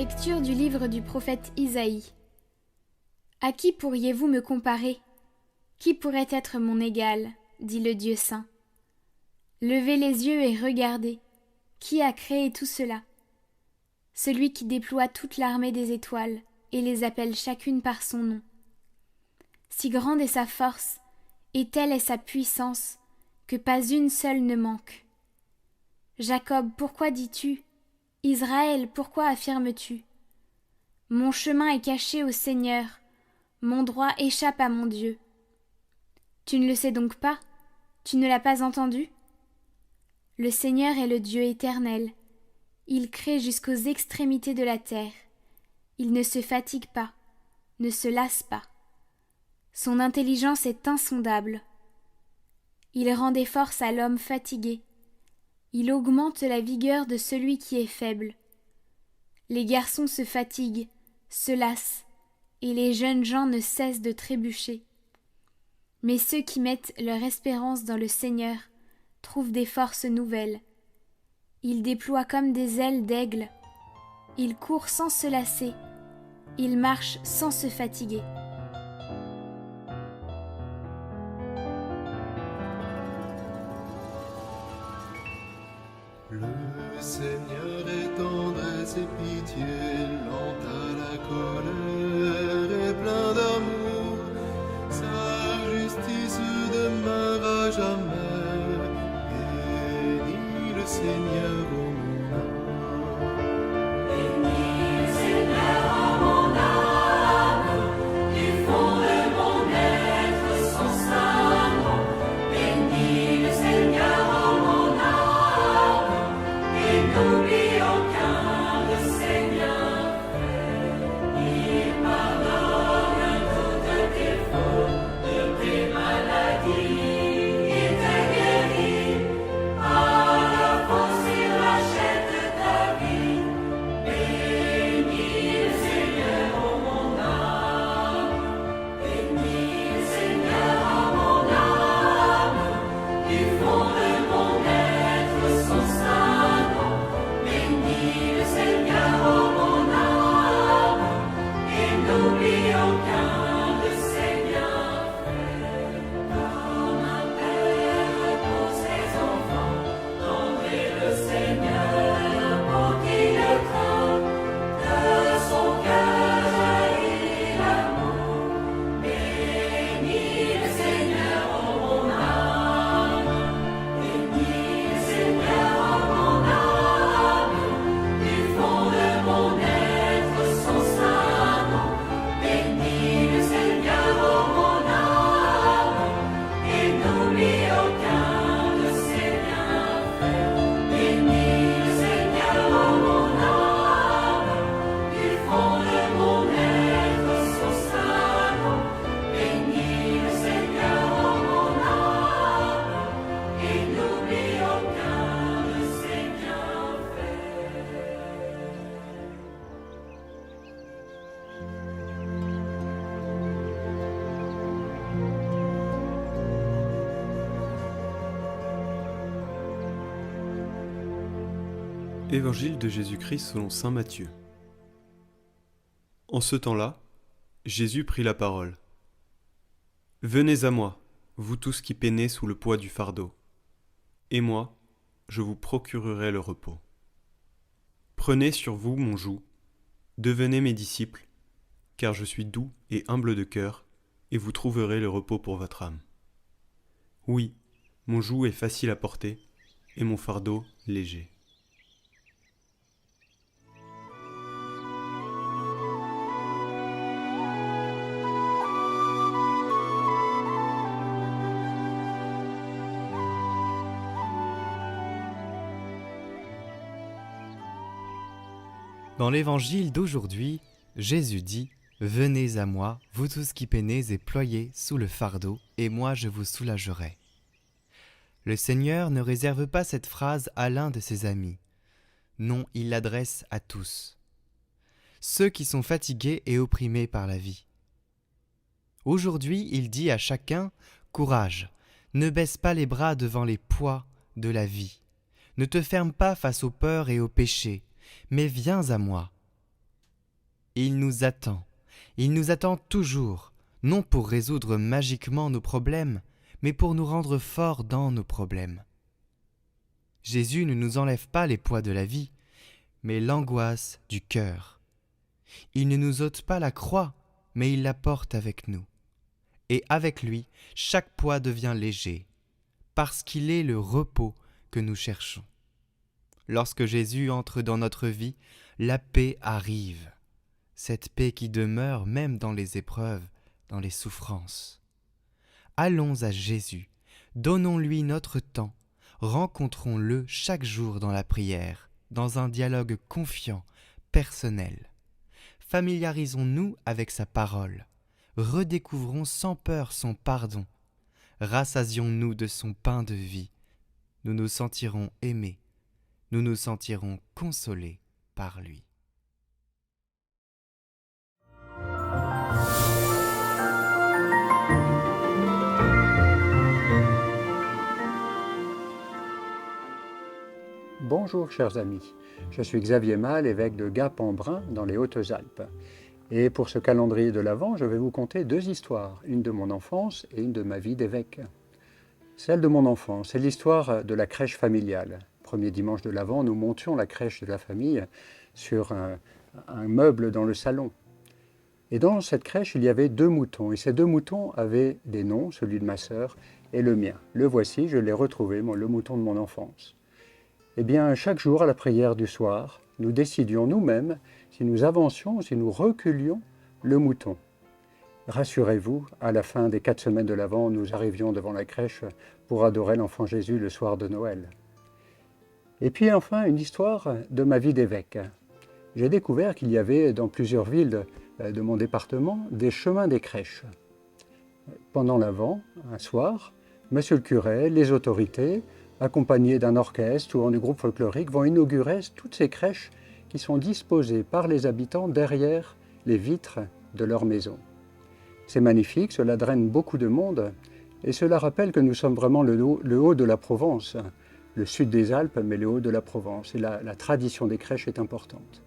Lecture du livre du prophète Isaïe. À qui pourriez-vous me comparer? Qui pourrait être mon égal? Dit le Dieu saint. Levez les yeux et regardez. Qui a créé tout cela? Celui qui déploie toute l'armée des étoiles et les appelle chacune par son nom. Si grande est sa force, et telle est sa puissance, que pas une seule ne manque. Jacob, pourquoi dis-tu? Israël, pourquoi affirmes-tu? Mon chemin est caché au Seigneur, mon droit échappe à mon Dieu. Tu ne le sais donc pas? Tu ne l'as pas entendu? Le Seigneur est le Dieu éternel. Il crée jusqu'aux extrémités de la terre. Il ne se fatigue pas, ne se lasse pas. Son intelligence est insondable. Il rend des forces à l'homme fatigué. Il augmente la vigueur de celui qui est faible. Les garçons se fatiguent, se lassent, et les jeunes gens ne cessent de trébucher. Mais ceux qui mettent leur espérance dans le Seigneur trouvent des forces nouvelles. Ils déploient comme des ailes d'aigle. Ils courent sans se lasser. Ils marchent sans se fatiguer. Le Seigneur est tendresse et pitié, lent à la colère et plein d'amour. Sa justice demeure à jamais. Bénis le Seigneur, ô mon âme. Bénis le Seigneur, ô mon âme, du fond de mon être son saint nom. Bénis le Seigneur, ô mon âme, et n'oublie aucun de ses bienfaits. Il pardonne toutes tes fautes, de tes maladies, il te guérit. Par la force, il rachète ta vie. Bénis le Seigneur, ô mon âme. Bénis le Seigneur, ô mon âme, du fond de mon être son saint nom. Bénis le Seigneur, ô mon âme, et n'oublie aucun de ses bienfaits. Comme un père pour ses enfants, tendrez le Seigneur pour qui le craint. De son cœur jaillit l'amour. Bénis le Seigneur, ô mon âme. Bénis le Seigneur, ô mon âme, du fond de mon être son saint nom. Bénis le Seigneur, ô mon âme, et n'oublie aucun de ses bienfaits. Bénis le Seigneur, ô mon âme, du fond de mon être son saint nom. Bénis le Seigneur, ô mon âme, et n'oublie aucun de ses bienfaits. Évangile de Jésus-Christ selon saint Matthieu. En ce temps-là, Jésus prit la parole. « Venez à moi, vous tous qui peinez sous le poids du fardeau, et moi, je vous procurerai le repos. Prenez sur vous mon joug, devenez mes disciples, car je suis doux et humble de cœur, et vous trouverez le repos pour votre âme. Oui, mon joug est facile à porter, et mon fardeau léger. » Dans l'évangile d'aujourd'hui, Jésus dit « Venez à moi, vous tous qui peinez et ployez sous le fardeau, et moi je vous soulagerai. » Le Seigneur ne réserve pas cette phrase à l'un de ses amis. Non, il l'adresse à tous. Ceux qui sont fatigués et opprimés par la vie. Aujourd'hui, il dit à chacun « Courage, ne baisse pas les bras devant les poids de la vie. Ne te ferme pas face aux peurs et aux péchés, mais viens à moi. Il nous attend toujours, non pour résoudre magiquement nos problèmes, mais pour nous rendre forts dans nos problèmes. Jésus ne nous enlève pas les poids de la vie, mais l'angoisse du cœur. Il ne nous ôte pas la croix, mais il la porte avec nous. Et avec lui, chaque poids devient léger, parce qu'il est le repos que nous cherchons. Lorsque Jésus entre dans notre vie, la paix arrive. Cette paix qui demeure même dans les épreuves, dans les souffrances. Allons à Jésus, donnons-lui notre temps, rencontrons-le chaque jour dans la prière, dans un dialogue confiant, personnel. Familiarisons-nous avec sa parole, redécouvrons sans peur son pardon, rassasions-nous de son pain de vie, nous nous sentirons aimés, nous nous sentirons consolés par lui. Bonjour chers amis, je suis Xavier Malle, évêque de Gap-en-Brun dans les Hautes-Alpes. Et pour ce calendrier de l'Avent, je vais vous conter 2 histoires, une de mon enfance et une de ma vie d'évêque. Celle de mon enfance, c'est l'histoire de la crèche familiale. Premier dimanche de l'Avent, nous montions la crèche de la famille sur un meuble dans le salon. Et dans cette crèche, il y avait 2 moutons. Et ces 2 moutons avaient des noms, celui de ma sœur et le mien. Le voici, je l'ai retrouvé, le mouton de mon enfance. Eh bien, chaque jour à la prière du soir, nous décidions nous-mêmes si nous avancions ou si nous reculions le mouton. Rassurez-vous, à la fin des 4 semaines de l'Avent, nous arrivions devant la crèche pour adorer l'enfant Jésus le soir de Noël. Et puis enfin, une histoire de ma vie d'évêque. J'ai découvert qu'il y avait dans plusieurs villes de mon département des chemins des crèches. Pendant l'Avent, un soir, monsieur le curé, les autorités, accompagnés d'un orchestre ou du groupe folklorique, vont inaugurer toutes ces crèches qui sont disposées par les habitants derrière les vitres de leur maison. C'est magnifique, cela draine beaucoup de monde et cela rappelle que nous sommes vraiment le haut de la Provence, le sud des Alpes, mais le haut de la Provence. Et la tradition des crèches est importante.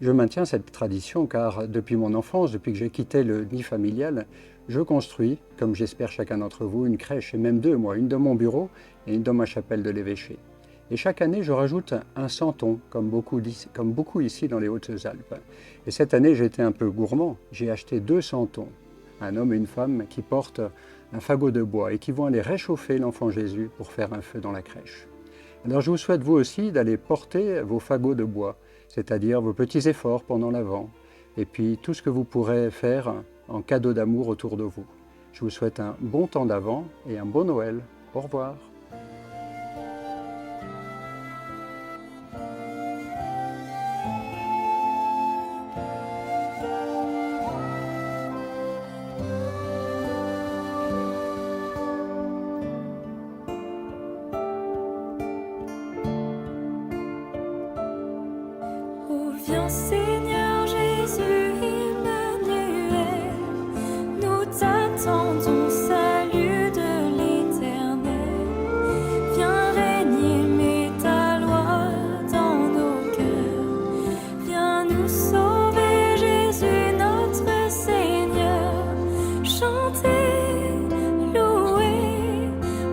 Je maintiens cette tradition car depuis mon enfance, depuis que j'ai quitté le nid familial, je construis, comme j'espère chacun d'entre vous, une crèche, et même 2, une dans mon bureau et une dans ma chapelle de l'évêché. Et chaque année, je rajoute un santon, comme beaucoup ici dans les Hautes-Alpes. Et cette année, j'ai été un peu gourmand. J'ai acheté 2 santons, un homme et une femme qui portent un fagot de bois et qui vont aller réchauffer l'enfant Jésus pour faire un feu dans la crèche. Alors je vous souhaite vous aussi d'aller porter vos fagots de bois, c'est-à-dire vos petits efforts pendant l'Avent, et puis tout ce que vous pourrez faire en cadeau d'amour autour de vous. Je vous souhaite un bon temps d'Avent et un bon Noël. Au revoir. Oh, viens Seigneur Jésus Emmanuel, nous t'attendons, salut de l'Éternel. Viens régner, mets ta loi dans nos cœurs. Viens nous sauver, Jésus notre Seigneur. Chantez, louez,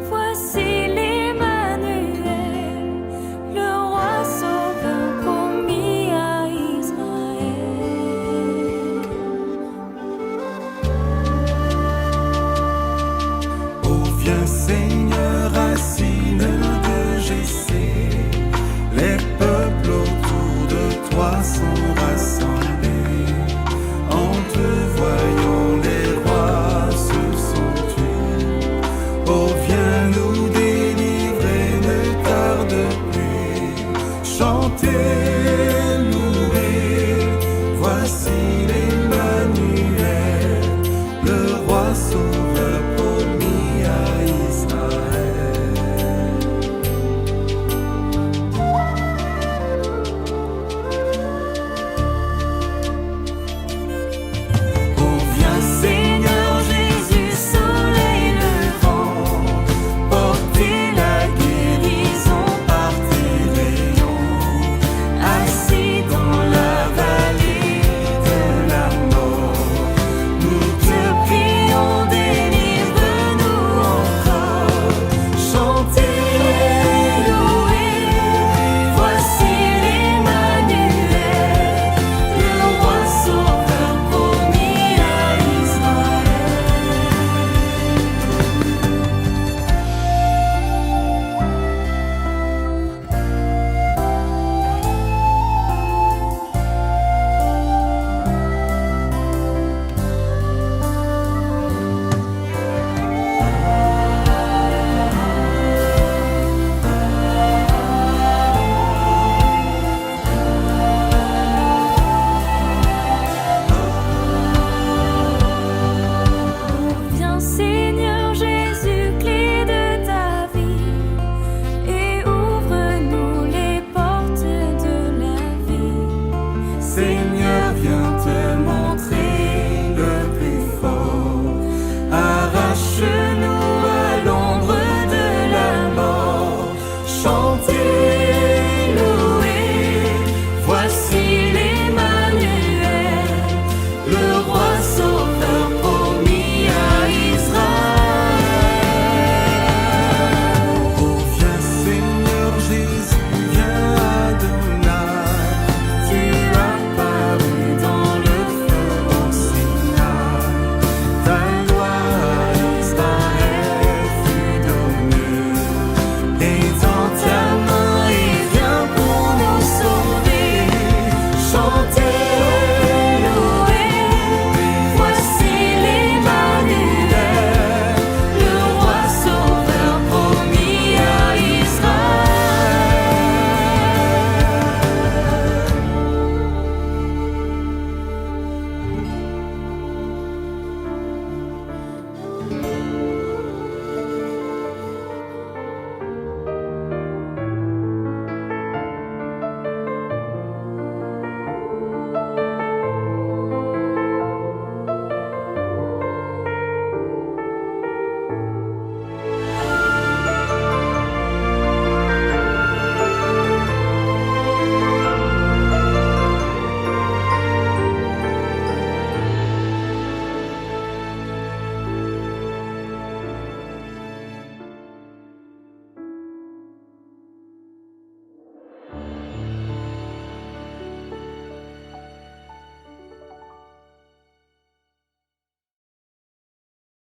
voici l'Emmanuel, le roi sauveur promis à Israël. Oh, viens Seigneur